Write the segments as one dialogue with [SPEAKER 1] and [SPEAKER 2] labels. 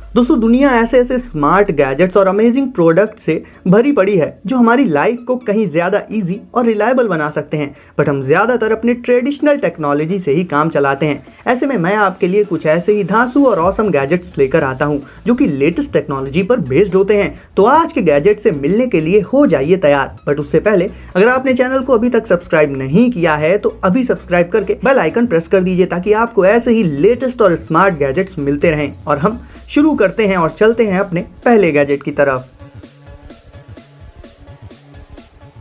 [SPEAKER 1] दोस्तों दुनिया ऐसे ऐसे स्मार्ट गैजेट्स और अमेजिंग प्रोडक्ट से भरी पड़ी है जो हमारी लाइफ को कहीं ज़्यादा इजी और रिलायबल बना सकते हैं, बट हम ज़्यादातर अपने ट्रेडिशनल टेक्नोलॉजी से ही काम चलाते हैं। ऐसे में मैं आपके लिए कुछ ऐसे ही धांसू और ऑसम गैजेट्स लेकर आता हूं जो कि लेटेस्ट टेक्नोलॉजी पर बेस्ड होते हैं। तो आज के गैजेट से मिलने के लिए हो जाइए तैयार। बट उससे पहले अगर आपने चैनल को अभी तक सब्सक्राइब नहीं किया है तो अभी सब्सक्राइब करके बेल आइकन प्रेस कर दीजिए ताकि आपको ऐसे ही लेटेस्ट और स्मार्ट गैजेट्स मिलते रहें। और हम शुरू करते हैं और चलते हैं अपने पहले गैजेट की तरफ।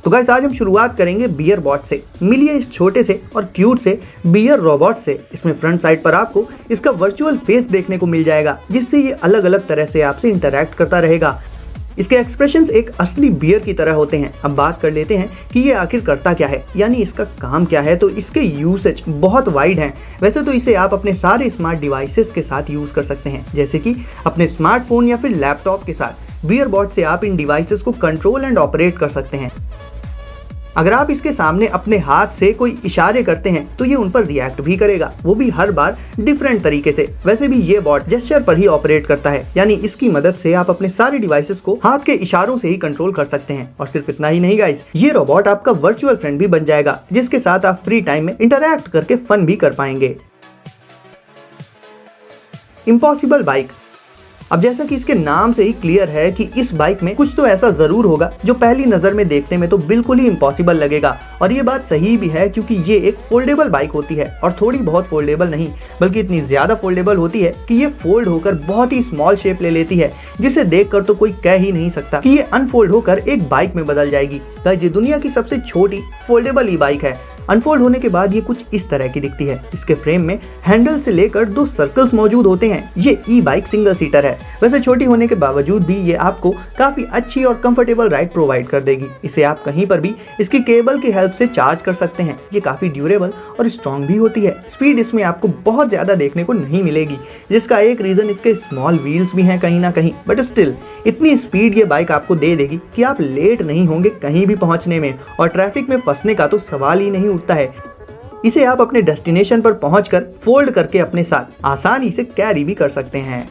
[SPEAKER 1] तो गाइस आज हम शुरुआत करेंगे बियर बॉट से। मिलिए इस छोटे से और क्यूट से बियर रोबोट से। इसमें फ्रंट साइड पर आपको इसका वर्चुअल फेस देखने को मिल जाएगा जिससे ये अलग अलग तरह से आपसे इंटरैक्ट करता रहेगा। इसके एक्सप्रेशंस एक असली बियर की तरह होते हैं। अब बात कर लेते हैं कि ये आखिर करता क्या है, यानी इसका काम क्या है। तो इसके यूसेज बहुत वाइड हैं। वैसे तो इसे आप अपने सारे स्मार्ट डिवाइसेस के साथ यूज़ कर सकते हैं, जैसे कि अपने स्मार्टफोन या फिर लैपटॉप के साथ। बियर बॉट से आप इन डिवाइसेस को कंट्रोल एंड ऑपरेट कर सकते हैं। अगर आप इसके सामने अपने हाथ से कोई इशारे करते हैं तो ये उन पर रिएक्ट भी करेगा, वो भी हर बार डिफरेंट तरीके से। वैसे भी ये बॉट जेस्चर पर ही ऑपरेट करता है, यानी इसकी मदद से आप अपने सारे डिवाइसेस को हाथ के इशारों से ही कंट्रोल कर सकते हैं। और सिर्फ इतना ही नहीं गाइस, ये रोबोट आपका वर्चुअल फ्रेंड भी बन जाएगा जिसके साथ आप फ्री टाइम में इंटरैक्ट करके फन भी कर पाएंगे। Impossible bike. अब जैसा कि इसके नाम से ही क्लियर है कि इस बाइक में कुछ तो ऐसा जरूर होगा जो पहली नजर में देखने में तो बिल्कुल ही इम्पॉसिबल लगेगा। और ये बात सही भी है क्योंकि ये एक फोल्डेबल बाइक होती है, और थोड़ी बहुत फोल्डेबल नहीं बल्कि इतनी ज्यादा फोल्डेबल होती है कि ये फोल्ड होकर बहुत ही स्मॉल शेप ले लेती है, जिसे देखकर तो कोई कह ही नहीं सकता कि ये अनफोल्ड होकर एक बाइक में बदल जाएगी। गाइस ये दुनिया की सबसे छोटी फोल्डेबल ई बाइक है। अनफोल्ड होने के बाद ये कुछ इस तरह की दिखती है। इसके फ्रेम में हैंडल से लेकर 2 सर्कल्स मौजूद होते हैं। ये ई बाइक सिंगल सीटर है। वैसे छोटी होने के बावजूद भी ये आपको काफी अच्छी और कंफर्टेबल राइड प्रोवाइड कर देगी। इसे आप कहीं पर भी इसकी केबल की हेल्प से चार्ज कर सकते हैं। ये काफी ड्यूरेबल और स्ट्रॉन्ग भी होती है। स्पीड इसमें आपको बहुत ज्यादा देखने को नहीं मिलेगी, जिसका एक रीजन इसके स्मॉल व्हील्स भी हैं कहीं ना कहीं, बट स्टिल इतनी स्पीड ये बाइक आपको दे देगी कि आप लेट नहीं होंगे कहीं भी पहुंचने में, और ट्रैफिक में फंसने का तो सवाल ही नहीं उठता है। इसे आप अपने डेस्टिनेशन पर पहुंचकर फोल्ड करके अपने साथ आसानी से कैरी भी कर सकते हैं।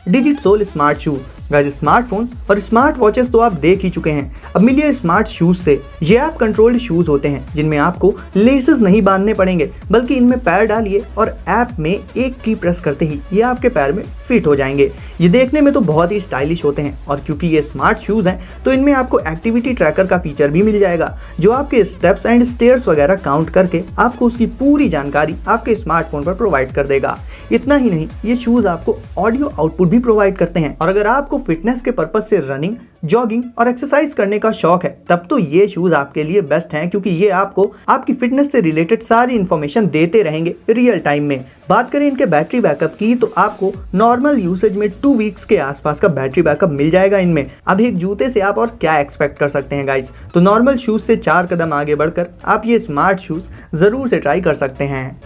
[SPEAKER 1] डिजिट सोल स्मार्ट शू। गाइस स्मार्टफोन्स और स्मार्ट वॉचेस तो आप देख ही चुके हैं। अब मिलिए स्मार्ट शूज से। ये ऐप कंट्रोल्ड शूज होते हैं जिनमें आपको लेसेस नहीं बांधने पड़ेंगे, बल्कि इनमें पैर डालिए और ऐप में एक की प्रेस करते ही ये आपके पैर में फिट हो जाएंगे। ये देखने में तो बहुत ही स्टाइलिश होते हैं, और क्योंकि ये स्मार्ट शूज हैं तो इनमें आपको एक्टिविटी ट्रैकर का फीचर भी मिल जाएगा जो आपके स्टेप्स एंड स्टेयर्स वगैरह काउंट करके आपको उसकी पूरी जानकारी आपके स्मार्टफोन पर प्रोवाइड कर देगा। इतना ही नहीं, ये शूज आपको ऑडियो आउटपुट भी प्रोवाइड करते हैं, और अगर आपको फिटनेस के पर्पज से रनिंग, जॉगिंग और एक्सरसाइज करने का शौक है तब तो ये शूज आपके लिए बेस्ट हैं, क्योंकि ये आपको आपकी फिटनेस से रिलेटेड सारी इंफॉर्मेशन देते रहेंगे रियल टाइम में। बात करें इनके बैटरी बैकअप की तो आपको नॉर्मल यूसेज में 2 वीक्स के आसपास का बैटरी बैकअप मिल जाएगा इनमें। अब एक जूते से आप और क्या एक्सपेक्ट कर सकते हैं गाइस। तो नॉर्मल शूज से 4 कदम आगे बढ़कर आप ये स्मार्ट शूज जरूर से ट्राई कर सकते हैं।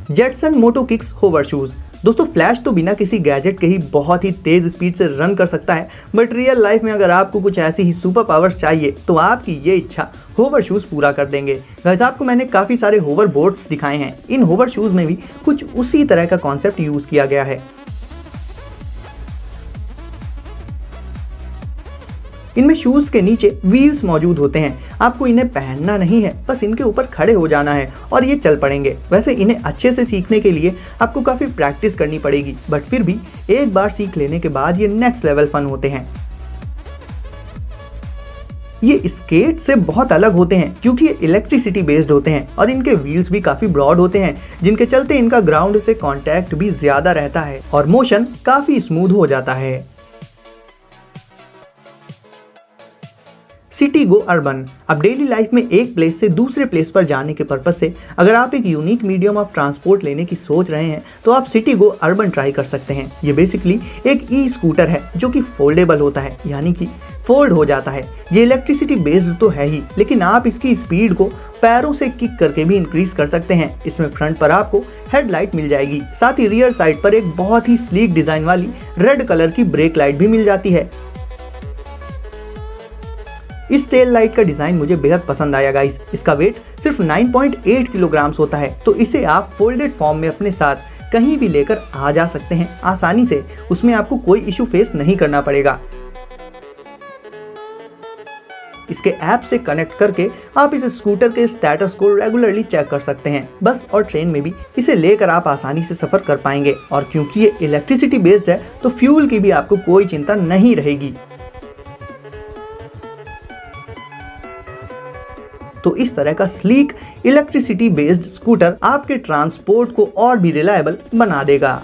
[SPEAKER 1] जेटसन मोटो किक्स होवर शूज। दोस्तों फ्लैश तो बिना किसी गैजेट के ही बहुत ही तेज स्पीड से रन कर सकता है, बट रियल लाइफ में अगर आपको कुछ ऐसी ही सुपर पावर्स चाहिए तो आपकी ये इच्छा होवर शूज पूरा कर देंगे। गाइस आपको मैंने काफ़ी सारे होवर बोर्ड्स दिखाए हैं। इन होवर शूज में भी कुछ उसी तरह का कॉन्सेप्ट यूज़ किया गया है। इनमें शूज के नीचे व्हील्स मौजूद होते हैं। आपको इन्हें पहनना नहीं है, बस इनके ऊपर खड़े हो जाना है और ये चल पड़ेंगे। वैसे इन्हें अच्छे से सीखने के लिए आपको काफ़ी प्रैक्टिस करनी पड़ेगी, बट फिर भी एक बार सीख लेने के बाद ये नेक्स्ट लेवल फन होते हैं। ये स्केट से बहुत अलग होते हैं क्योंकि ये इलेक्ट्रिसिटी बेस्ड होते हैं, और इनके व्हील्स भी काफ़ी ब्रॉड होते हैं जिनके चलते इनका ग्राउंड से कॉन्टैक्ट भी ज़्यादा रहता है और मोशन काफ़ी स्मूथ हो जाता है। सिटी गो अर्बन। अब डेली लाइफ में एक प्लेस से दूसरे प्लेस पर जाने के पर्पज से अगर आप एक यूनिक मीडियम ऑफ ट्रांसपोर्ट लेने की सोच रहे हैं तो आप सिटी गो अर्बन ट्राई कर सकते हैं। ये बेसिकली एक ई स्कूटर है जो कि फोल्डेबल होता है, यानी कि फोल्ड हो जाता है। ये इलेक्ट्रिसिटी बेस्ड तो है ही, लेकिन आप इसकी स्पीड को पैरों से किक करके भी इंक्रीज कर सकते हैं। इसमें फ्रंट पर आपको हेडलाइट मिल जाएगी, साथ ही रियर साइड पर एक बहुत ही स्लीक डिजाइन वाली रेड कलर की ब्रेक लाइट भी मिल जाती है। इस टेल लाइट का डिजाइन मुझे बेहद पसंद आया गाइस। इसका वेट सिर्फ 9.8 किलोग्राम्स होता है, तो इसे आप फोल्डेड फॉर्म में अपने साथ कहीं भी लेकर आ जा सकते हैं आसानी से। उसमें आपको कोई इशू फेस नहीं करना पड़ेगा। इसके ऐप से कनेक्ट करके आप इस स्कूटर के स्टेटस को रेगुलरली चेक कर सकते हैं। बस और ट्रेन में भी इसे लेकर आप आसानी से सफर कर पाएंगे। और क्योंकि ये इलेक्ट्रिसिटी बेस्ड है तो फ्यूल की भी आपको कोई चिंता नहीं रहेगी। तो इस तरह का स्लीक इलेक्ट्रिसिटी बेस्ड स्कूटर आपके ट्रांसपोर्ट को और भी रिलायबल बना देगा।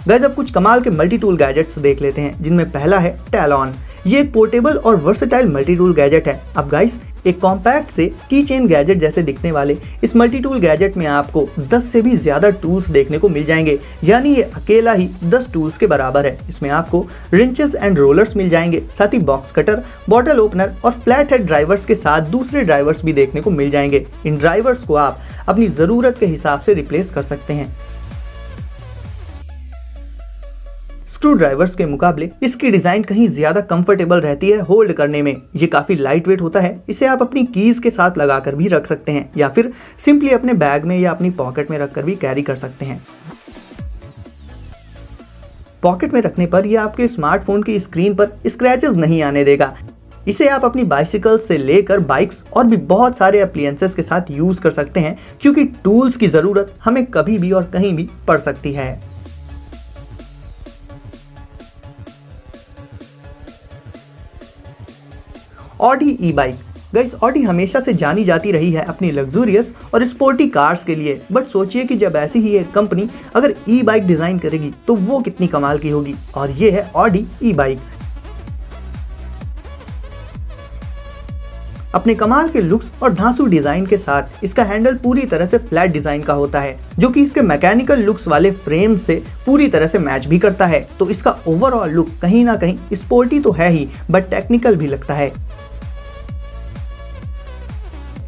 [SPEAKER 1] गाइस अब कुछ कमाल के मल्टी टूल गैजेट्स देख लेते हैं, जिनमें पहला है टैलॉन। ये एक पोर्टेबल और वर्सेटाइल मल्टी टूल गैजेट है। अब गाइस एक कॉम्पैक्ट से की चेन गैजेट जैसे दिखने वाले इस मल्टी टूल गैजेट में आपको 10 से भी ज्यादा टूल्स देखने को मिल जाएंगे, यानी ये अकेला ही 10 टूल्स के बराबर है। इसमें आपको रिंचेस एंड रोलर्स मिल जाएंगे, साथ ही बॉक्स कटर, बॉटल ओपनर और फ्लैट हेड ड्राइवर्स के साथ दूसरे ड्राइवर्स भी देखने को मिल जाएंगे। इन ड्राइवर्स को आप अपनी जरूरत के हिसाब से रिप्लेस कर सकते हैं। स्क्रू ड्राइवर्स के मुकाबले इसकी डिजाइन कहीं ज्यादा कंफर्टेबल रहती है होल्ड करने में। ये काफी लाइट वेट होता है। इसे आप अपनी कीज के साथ लगाकर भी रख सकते हैं या फिर सिंपली अपने बैग में या अपनी पॉकेट में रखकर भी कैरी कर सकते हैं। पॉकेट में रखने पर यह आपके स्मार्टफोन की स्क्रीन पर स्क्रैचेस नहीं आने देगा। इसे आप अपनी बाइसिकल से लेकर बाइक्स और भी बहुत सारे एप्लियंसेस के साथ यूज कर सकते हैं, क्योंकि टूल्स की जरूरत हमें कभी भी और कहीं भी पड़ सकती है। Audi e bike. Guys Audi हमेशा से जानी जाती रही है अपनी लग्जूरियस और स्पोर्टी कार्स के लिए, बट सोचिए कि जब ऐसी ही एक कंपनी अगर ई बाइक डिजाइन करेगी तो वो कितनी कमाल की होगी। और ये है ऑडी ई बाइक। अपने कमाल के लुक्स और धांसू डिजाइन के साथ इसका हैंडल पूरी तरह से फ्लैट डिजाइन का होता है, जो कि इसके मैकेनिकल लुक्स वाले फ्रेम से पूरी तरह से मैच भी करता है। तो इसका ओवरऑल लुक कहीं ना कहीं स्पोर्टी तो है ही, बट टेक्निकल भी लगता है।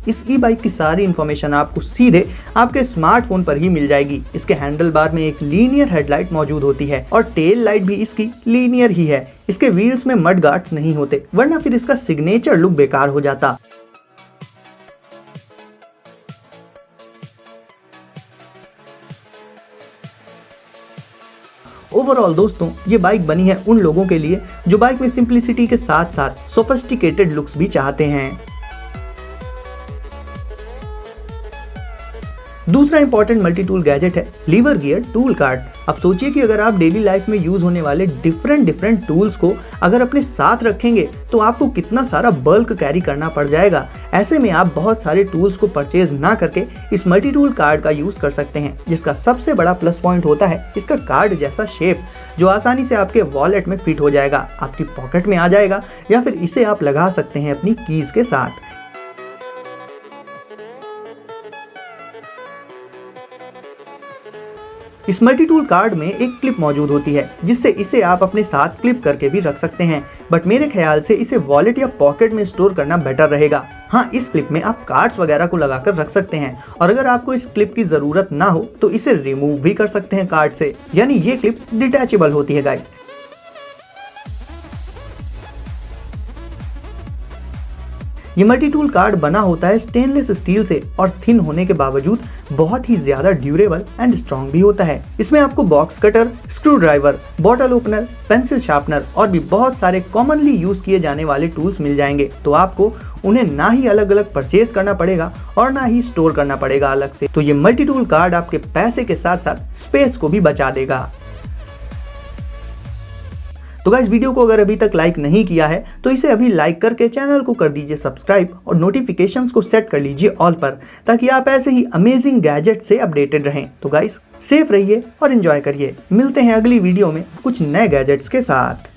[SPEAKER 1] इस ई बाइक की सारी इंफॉर्मेशन आपको सीधे आपके स्मार्टफोन पर ही मिल जाएगी। इसके हैंडल बार में एक लीनियर हेडलाइट मौजूद होती है और टेल लाइट भी इसकी लीनियर ही है। इसके व्हील्स में मड गार्ड्स नहीं होते, वरना फिर इसका सिग्नेचर लुक बेकार हो जाता। ओवरऑल दोस्तों ये बाइक बनी है उन लोगों के लिए जो बाइक में सिंप्लिसिटी के साथ साथ सोफिस्टिकेटेड लुक्स भी चाहते हैं। दूसरा इंपॉर्टेंट मल्टी टूल गैजेट है लीवर गियर टूल कार्ट। अब सोचिए कि अगर आप डेली लाइफ में यूज होने वाले डिफरेंट टूल्स को अगर अपने साथ रखेंगे तो आपको कितना सारा बल्क कैरी करना पड़ जाएगा। ऐसे में आप बहुत सारे टूल्स को परचेज ना करके इस मल्टी टूल कार्ड का यूज कर सकते हैं, जिसका सबसे बड़ा प्लस पॉइंट होता है इसका कार्ड जैसा शेप, जो आसानी से आपके वॉलेट में फिट हो जाएगा, आपकी पॉकेट में आ जाएगा, या फिर इसे आप लगा सकते हैं अपनी कीज के साथ। इस मल्टी टूल कार्ड में एक क्लिप मौजूद होती है, जिससे इसे आप अपने साथ क्लिप करके भी रख सकते हैं, बट मेरे ख्याल से इसे वॉलेट या पॉकेट में स्टोर करना बेटर रहेगा। हाँ, इस क्लिप में आप कार्ड्स वगैरह को लगाकर रख सकते हैं, और अगर आपको इस क्लिप की जरूरत ना हो तो इसे रिमूव भी कर सकते हैं कार्ड से, यानी ये क्लिप डिटैचेबल होती है गाइस। ये मल्टी टूल कार्ड बना होता है स्टेनलेस स्टील से और थिन होने के बावजूद बहुत ही ज्यादा ड्यूरेबल एंड स्ट्रॉन्ग भी होता है। इसमें आपको box cutter, screw driver, bottle opener, pencil sharpener और भी बहुत सारे कॉमनली यूज किए जाने वाले टूल्स मिल जाएंगे। तो आपको उन्हें ना ही अलग अलग परचेज करना पड़ेगा और ना ही स्टोर करना पड़ेगा अलग से। तो ये मल्टी टूल कार्ड आपके पैसे के साथ साथ स्पेस को भी बचा देगा। तो गाइस वीडियो को अगर अभी तक लाइक नहीं किया है तो इसे अभी लाइक करके चैनल को कर दीजिए सब्सक्राइब और नोटिफिकेशंस को सेट कर लीजिए ऑल पर, ताकि आप ऐसे ही अमेजिंग गैजेट से अपडेटेड रहें। तो गाइस सेफ रहिए और एंजॉय करिए। मिलते हैं अगली वीडियो में कुछ नए गैजेट्स के साथ।